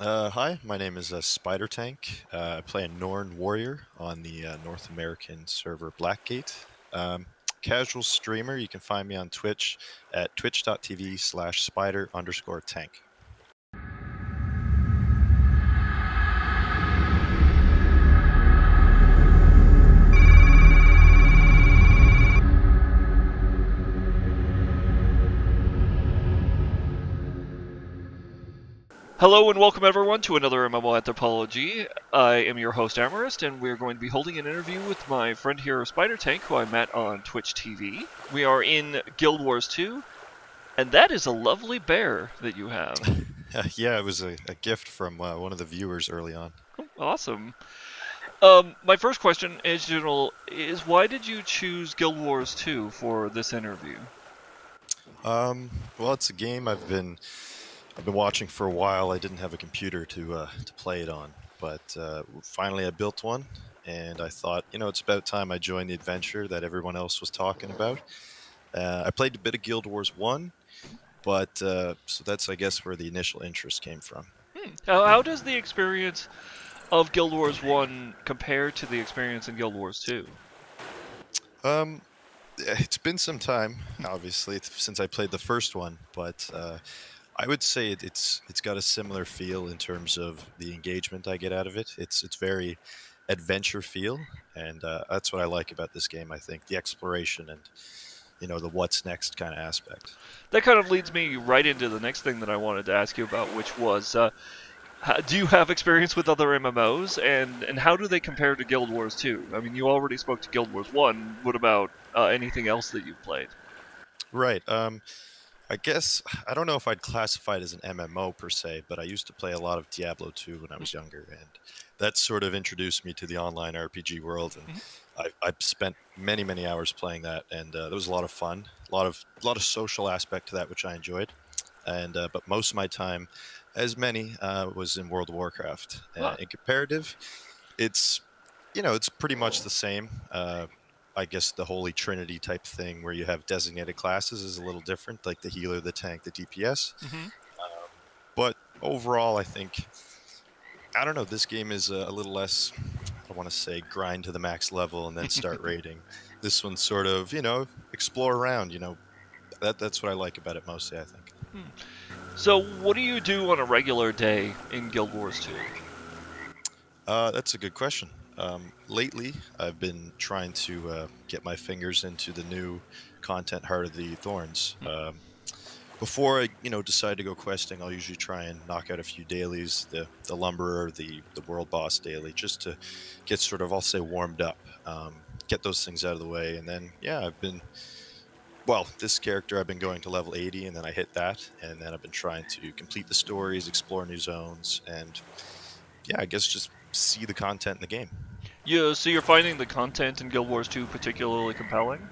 Hi, my name is Spider Tank. I play a Norn warrior on the North American server Blackgate. Casual streamer. You can find me on Twitch at twitch.tv/spider_tank. Hello and welcome everyone to another MMO Anthropology. I am your host Amarist, and we're going to be holding an interview with my friend here, Spider Tank, who I met on Twitch TV. We are in Guild Wars 2, and that is a lovely bear that you have. Yeah, it was a gift from one of the viewers early on. Awesome. My first question is why did you choose Guild Wars 2 for this interview? Well, it's a game I've been watching for a while. I didn't have a computer to play it on, but finally I built one, and I thought, it's about time I joined the adventure that everyone else was talking about. I played a bit of Guild Wars 1, but so that's, I guess, where the initial interest came from. How does the experience of Guild Wars 1 compare to the experience in Guild Wars 2? Um, it's been some time, obviously, since I played the first one, but I would say it's got a similar feel in terms of the engagement I get out of it. It's very adventure feel, and that's what I like about this game. I think the exploration and the what's next kind of aspect. That kind of leads me right into the next thing that I wanted to ask you about, which was, do you have experience with other MMOs, and how do they compare to Guild Wars 2? I mean, you already spoke to Guild Wars 1. What about anything else that you've played? Right. I guess I don't know if I'd classify it as an MMO per se, but I used to play a lot of Diablo 2 when I was younger, and that sort of introduced me to the online RPG world. And Mhm. I've spent many hours playing that, and there was a lot of fun, a lot of social aspect to that, which I enjoyed. And but most of my time, as many, was in World of Warcraft. Ah, In comparative, it's it's pretty much the same. I guess the Holy Trinity type thing where you have designated classes is a little different, like the healer, the tank, the DPS. mhm. But overall, I think I don't know. This game is a little less. I don't want to say grind to the max level and then start raiding. This one's sort of explore around. That's what I like about it mostly. I think. Hmm. So, what do you do on a regular day in Guild Wars 2? That's a good question. Lately, I've been trying to get my fingers into the new content, Heart of the Thorns. Before I, decide to go questing, I'll usually try and knock out a few dailies, the Lumberer, the World Boss daily, just to get sort of, I'll say, warmed up, get those things out of the way, and then yeah, this character I've been going to level 80, and then I hit that, and then I've been trying to complete the stories, explore new zones, and yeah, I guess just see the content in the game. So you're finding the content in Guild Wars 2 particularly compelling?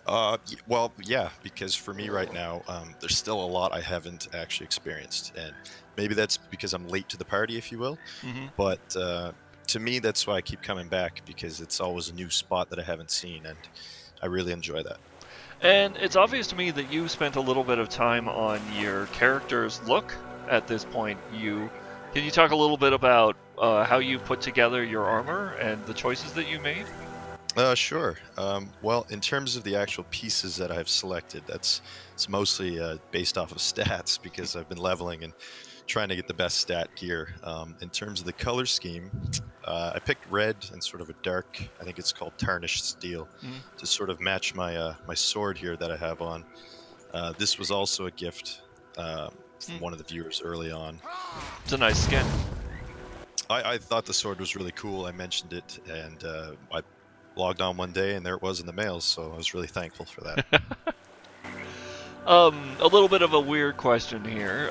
Well, yeah, because for me right now, there's still a lot I haven't actually experienced, and maybe that's because I'm late to the party, if you will. Hmm. But to me, that's why I keep coming back because it's always a new spot that I haven't seen, and I really enjoy that. And it's obvious to me that you spent a little bit of time on your character's look at this point. Can you talk a little bit about how you put together your armor and the choices that you made? Sure. Well, in terms of the actual pieces that I've selected, it's mostly based off of stats because I've been leveling and trying to get the best stat gear. In terms of the color scheme, I picked red and sort of a dark, I think it's called tarnished steel, Mm. to sort of match my sword here that I have on. This was also a gift from Mm. one of the viewers early on. It's a nice skin. I thought the sword was really cool. I mentioned it, and I logged on one day, and there it was in the mail. So I was really thankful for that. A little bit of a weird question here.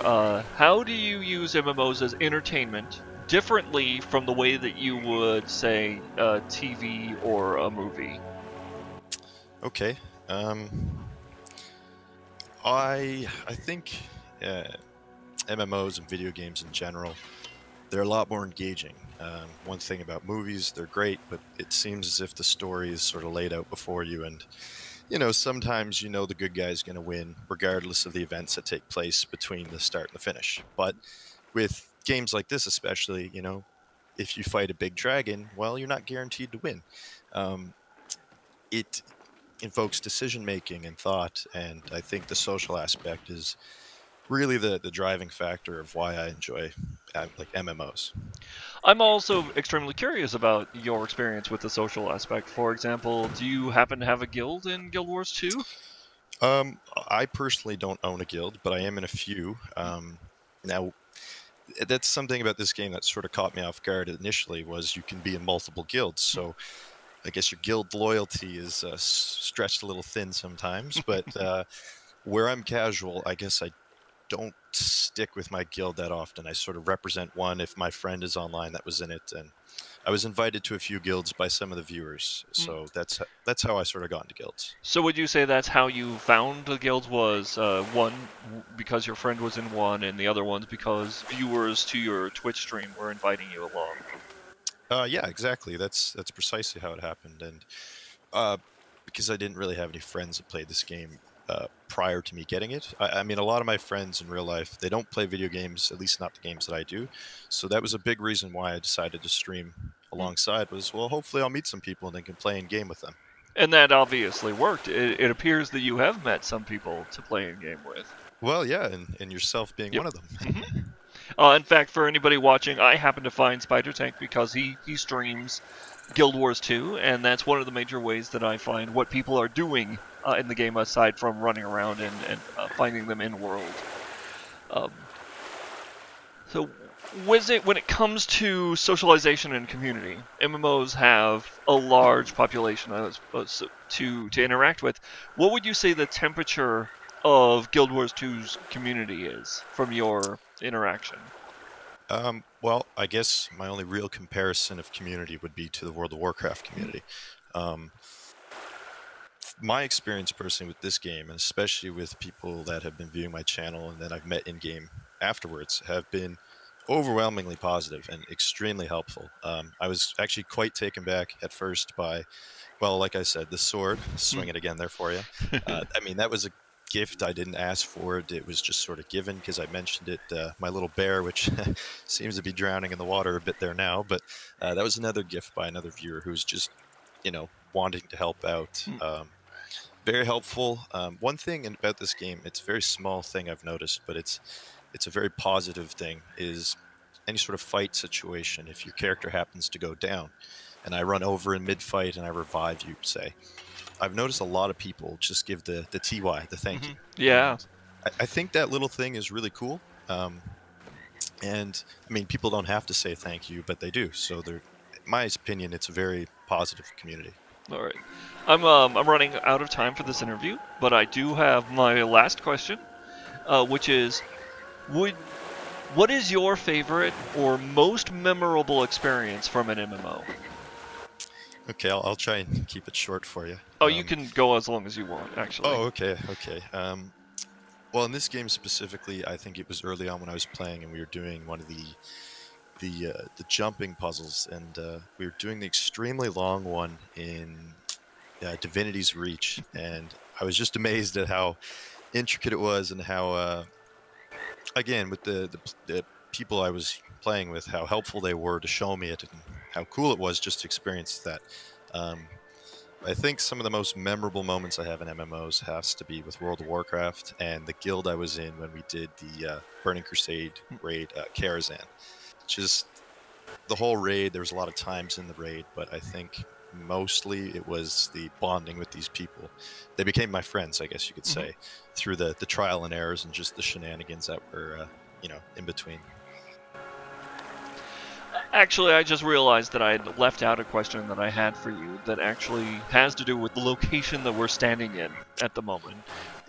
How do you use MMOs as entertainment differently from the way that you would, say, TV or a movie? Okay. I think uh, MMOs and video games in general, they're a lot more engaging. One thing about movies, they're great, but it seems as if the story is sort of laid out before you, and sometimes the good guy's going to win, regardless of the events that take place between the start and the finish. But with games like this, especially, if you fight a big dragon, well, you're not guaranteed to win. Um, it invokes decision making and thought, and I think the social aspect is really the driving factor of why I enjoy like MMOs. I'm also extremely curious about your experience with the social aspect. For example, do you happen to have a guild in Guild Wars 2? I personally don't own a guild, but I am in a few. Now, that's something about this game that sort of caught me off guard initially was you can be in multiple guilds. So I guess your guild loyalty is stretched a little thin sometimes. But where I'm casual, I guess I don't stick with my guild that often. I sort of represent one if my friend is online that was in it, and I was invited to a few guilds by some of the viewers. So that's how I sort of got into guilds. So would you say that's how you found the guilds was one because your friend was in one, and the other one's because viewers to your Twitch stream were inviting you along? Yeah, exactly. That's precisely how it happened, and uh, because I didn't really have any friends that played this game prior to me getting it. I mean, a lot of my friends in real life, they don't play video games, at least not the games that I do. So that was a big reason why I decided to stream alongside was, well, hopefully I'll meet some people and then can play in game with them. And that obviously worked. It appears that you have met some people to play in game with. Well, yeah, and yourself being Yep. one of them. In fact, for anybody watching, I happen to find Spider Tank because he streams Guild Wars 2, and that's one of the major ways that I find what people are doing in the game aside from running around and finding them in world. Um, so, when it comes to socialization and community, MMOs have a large population to interact with. What would you say the temperature of Guild Wars 2's community is from your interaction? Well, I guess my only real comparison of community would be to the World of Warcraft community. Um, my experience personally with this game, and especially with people that have been viewing my channel and that I've met in game afterwards, have been overwhelmingly positive and extremely helpful. I was actually quite taken back at first by, well, like I said, the sword. Swing it again there for you. I mean, that was a gift I didn't ask for. It was just sort of given because I mentioned it. My little bear, which seems to be drowning in the water a bit there now, but that was another gift by another viewer who's just, wanting to help out. Very helpful. One thing about this game, it's a very small thing I've noticed, but it's a very positive thing, is any sort of fight situation, if your character happens to go down and I run over in mid-fight and I revive you, say, I've noticed a lot of people just give the TY, the thank you. Yeah. And I think that little thing is really cool. And I mean, people don't have to say thank you, but they do. So in my opinion, it's a very positive community. All right. I'm running out of time for this interview, but I do have my last question, which is, would what is your favorite or most memorable experience from an MMO? Okay, I'll try and keep it short for you. Oh, you can go as long as you want, actually. Oh, okay, okay. Well, in this game specifically, I think it was early on when I was playing, and we were doing one of the jumping puzzles, and we were doing the extremely long one in Divinity's Reach, and I was just amazed at how intricate it was, and how again with the people I was playing with, how helpful they were to show me it, and how cool it was just to experience that. Um, I think some of the most memorable moments I have in MMOs has to be with World of Warcraft and the guild I was in when we did the Burning Crusade raid, Karazhan. Just the whole raid, there was a lot of times in the raid, but I think mostly it was the bonding with these people. They became my friends, I guess you could say, through the trial and errors and just the shenanigans that were, in between. Actually, I just realized that I had left out a question that I had for you that actually has to do with the location that we're standing in at the moment.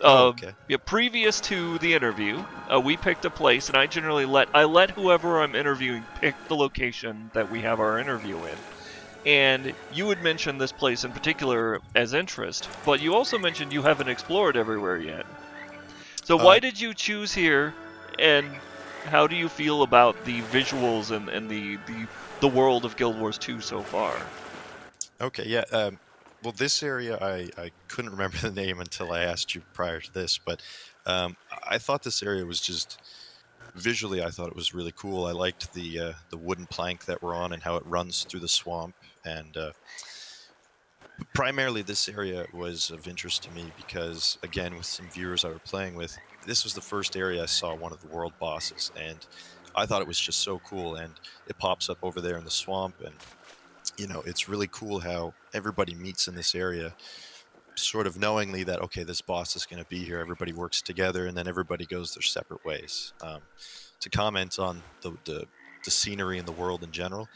Oh, okay. Yeah, previous to the interview, we picked a place, and I let whoever I'm interviewing pick the location that we have our interview in. And you had mentioned this place in particular as interest, but you also mentioned you haven't explored everywhere yet. So why Uh, did you choose here, and how do you feel about the visuals and the world of Guild Wars 2 so far? okay, yeah. Well, this area, I couldn't remember the name until I asked you prior to this, but I thought this area was just visually, I thought it was really cool. I liked the wooden plank that we're on and how it runs through the swamp. And primarily, this area was of interest to me because, again, with some viewers I were playing with, this was the first area I saw one of the world bosses, and I thought it was just so cool. And it pops up over there in the swamp, and it's really cool how everybody meets in this area, sort of knowingly that, okay, this boss is going to be here. Everybody works together, and then everybody goes their separate ways. To comment on the scenery and the world in general,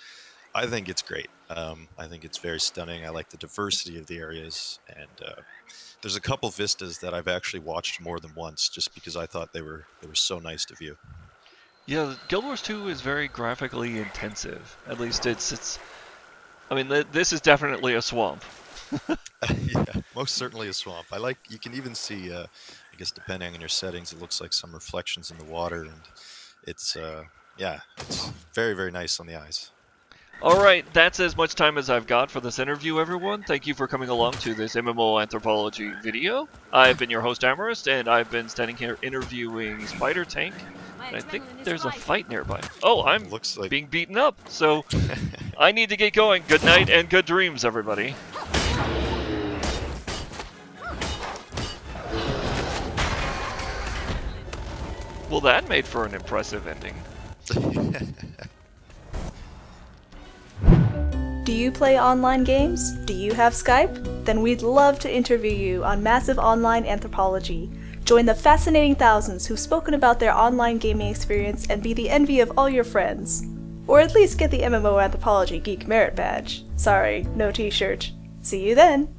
I think it's great. I think it's very stunning. I like the diversity of the areas, and there's a couple vistas that I've actually watched more than once, just because I thought they were so nice to view. Yeah, Guild Wars 2 is very graphically intensive. At least it's. I mean, this is definitely a swamp. Yeah, most certainly a swamp. You can even see, I guess depending on your settings, it looks like some reflections in the water, and it's, yeah, it's very, very nice on the eyes. Alright, that's as much time as I've got for this interview, everyone. Thank you for coming along to this MMO Anthropology video. I've been your host, Amherst, and I've been standing here interviewing Spider Tank. And I think there's a fight nearby. Oh, I'm Looks like being beaten up, so I need to get going. Good night and good dreams, everybody. Well, that made for an impressive ending. Do you play online games? Do you have Skype? Then we'd love to interview you on Massive Online Anthropology. Join the fascinating thousands who've spoken about their online gaming experience and be the envy of all your friends. Or at least get the MMO Anthropology Geek Merit Badge. Sorry, no t-shirt. See you then!